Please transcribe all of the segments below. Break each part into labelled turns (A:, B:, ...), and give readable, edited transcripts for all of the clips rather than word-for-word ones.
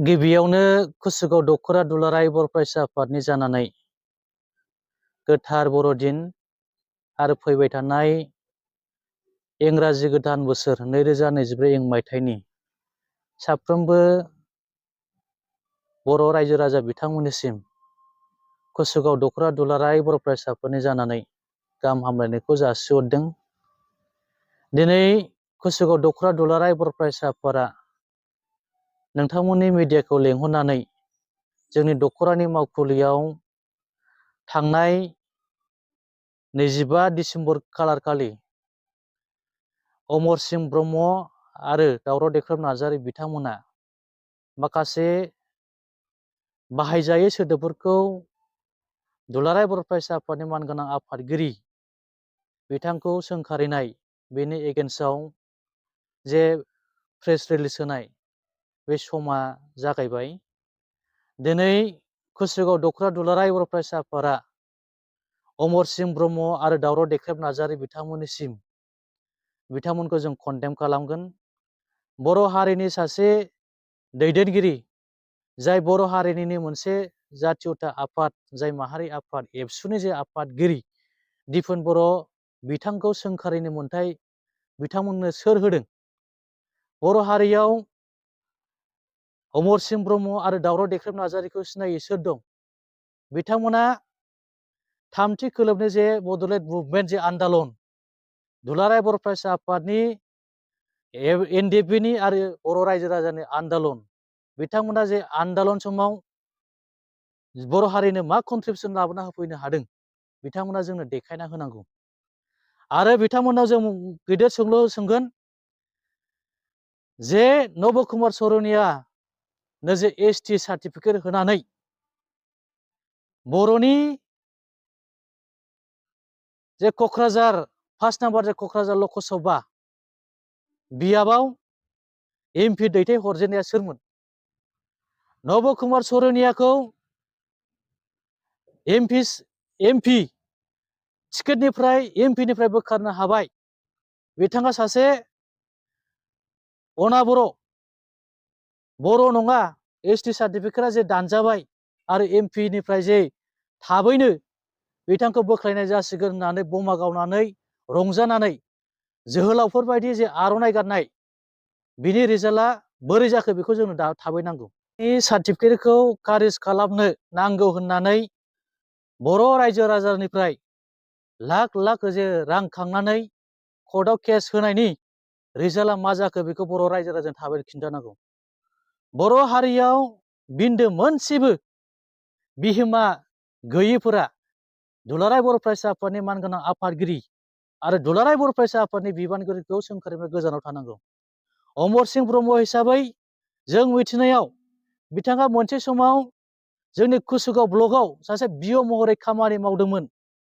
A: गिबियावनो कुसुगाव दख'रा दुलाराय बर' फरायसा आफादनि जानानै गोथार बर'दिन आरो फैबाय थानाय इंराजि गोदान बोसोर 2024 मायथाइनि साफ्रोमबो बर' रायजो राजा बिथांमोननिसिम कुसुगाव दख'रा दुलाराय बर' फरायसा आफादनि जानानै गाहाम हामलायनायखौ जासिहरदों। दिनै कुसुगाव दख'रा दुलाराय बर' फरायसा आफादा नोंथांमोननि मिडियाखौ लेंहरनानै जोंनि दख'रानि मावखुलियाव थांनाय 25 डिसेम्बर खालारखालि अमरसिं ब्रह्म आरो दावराव देख्रेब नार्जारि बिथांमोना माखासे बाहायजायै सोदोबफोरखौ दुलाराय बर' फरायसा आफादनि मानगोनां आफादगिरि बिथांखौ सोंखारिनाय बेनि एगेन्स्टआव जे प्रेस रिलिज होनाय बे समा जागायबाय। दिनै कुसुगाव दख'रा दुलाराय बर' फरायसा आफादा अमरसिं ब्रह्म आरो दावराव देख्रेब नार्जारि बिथांमोनखौ जों कन्डेम खालामगोन। बर' हारिनि सासे दैदेनगिरि, जाय बर' हारिनिनो मोनसे जाथियता आफाद, जाय माहारि आफाद एबसुनि जे आफादगिरि दिफोन बर' बिथांखौ सोंखारिनो मोन्थाय बिथांमोननो सोर होदों? बर' हारियाव अमरसिं ब्रह्म आरो दावराव देख्रेब नार्जारिखौ सिनायै सोर दं? बिथांमोना थामथि खोलोबनि जे बड'लेण्ड मुभमेन्ट जे आन्दालन, दुलाराय बर' फरायसा आफादनि एनडिएफबिनि आरो बर' रायजो राजानि आन्दालन, बिथांमोना जे आन्दालन समाव बर' हारिनो मा कन्ट्रिबिउसन लाबोना होफैनो हादों बिथांमोना जोंनो देखायना होनांगौ। आरो बिथांमोनाव जों गेदेर सोंलु सोंगोन जे नब कुमार सरनियानो जे एसटि सार्टिफिकेट होनानै बर'नि जे क'क्राझार फार्स्ट नाम्बार जे क'क्राझार लकसभा बियाबाव एमपि दैथाय हरजेननाया सोरमोन? नब कुमार सरनियाखौ एमपि टिकेटनिफ्राय बोखारनो हाबाय। बिथाङा सासे अनाबर' बर' नङा, एसटि सार्टिफिकेटआ जे दानजाबाय आरो एमपिनिफ्राय जे थाबैनो बिथांखौ बोख्लायनाय जासिगोन होननानै बमा गावनानै रंजानानै जोहोलावफोरबायदि जे आर'नाइ गाननाय, बिनि रिजाल्टआ बोरै जाखो बेखौ जोंनो दा थाबै नांगौ। बे सार्टिफिकेटखौ खारिज खालामनो नांगौ होननानै बर' रायजो राजानिफ्राय लाख लाख जे रां खांनानै कर्टआव केस होनायनि रिजाल्टआ मा जाखो बेखौ बर' रायजो राजानो थाबै खिन्थानांगौ। बर' हारियाव बिन्दो मोनसेबो बिहोमा गैयैफोरा दुलाराय बर' फरायसा आफादनि मानगोनां आफादगिरि आरो दुलाराय बर' फरायसा आफादनि बिबानगिरिखौ सोंखारिनिफ्राय गोजानाव थानांगौ। अमरसिं ब्रह्म हिसाबै जों मिथिनायाव बिथाङा मोनसे समाव जोंनि कुसुगाव ब्लकआव सासे बिअ महरै खामानि मावदोंमोन।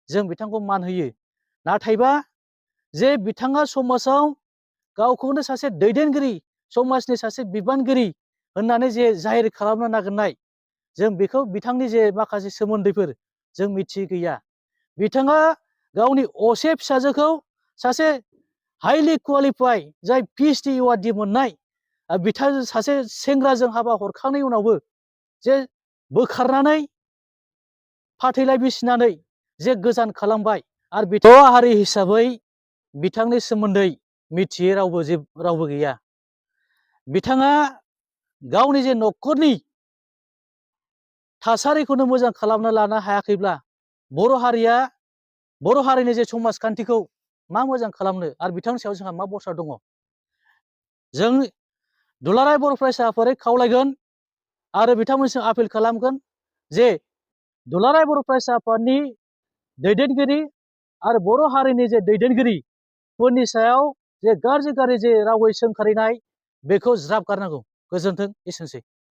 A: जों बिथांखौ मान होयो। नाथायबा जे बिथाङा समाजाव गावखौनो सासे दैदेनगिरि, समाजनि सासे बिबानगिरि होननानै जे जाहिर खालामनो नागिरनाय, जों बेखौ बिथांनि जे माखासे सोमोन्दैफोर जों मिथिगैया। बिथाङा गावनि असे फिसाजोखौ सासे हाइलि क्वालिफाइड, जाय पिएइचडि एवार्ड मोननाय बिथां सासे सेंग्राजों हाबा हरखांनायनि उनावबो जे बोखारनानै फाथैलाइ बिसिनानै जे गोजान खालामबाय। आरो बर' हारि हिसाबै बिथांनि सोमोन्दै मिथियै रावबो गैया। बिथाङा गावनि जे न'खरनि थासारिखौनो मोजां खालामना लानो हायाखैब्ला बर' हारिनि जे समाजखान्थिखौ मा मोजां खालामनो आरो बिथांनि सायाव जोंहा मा भरसा दङ? जों दुलाराय बर' फरायसा आफादखौ खावलायगोन आरो बिथांमोनसिम आपिल खालामगोन जे दुलाराय बर' फरायसा आफादनि दैदेनगिरि आरो बर' हारिनि जे दैदेनगिरिफोरनि सायाव जे गाज्रि जे रावै सोंखारिनाय बेखौ ज्राब गारनांगौ। गोजोन्थों। एसेनोसै।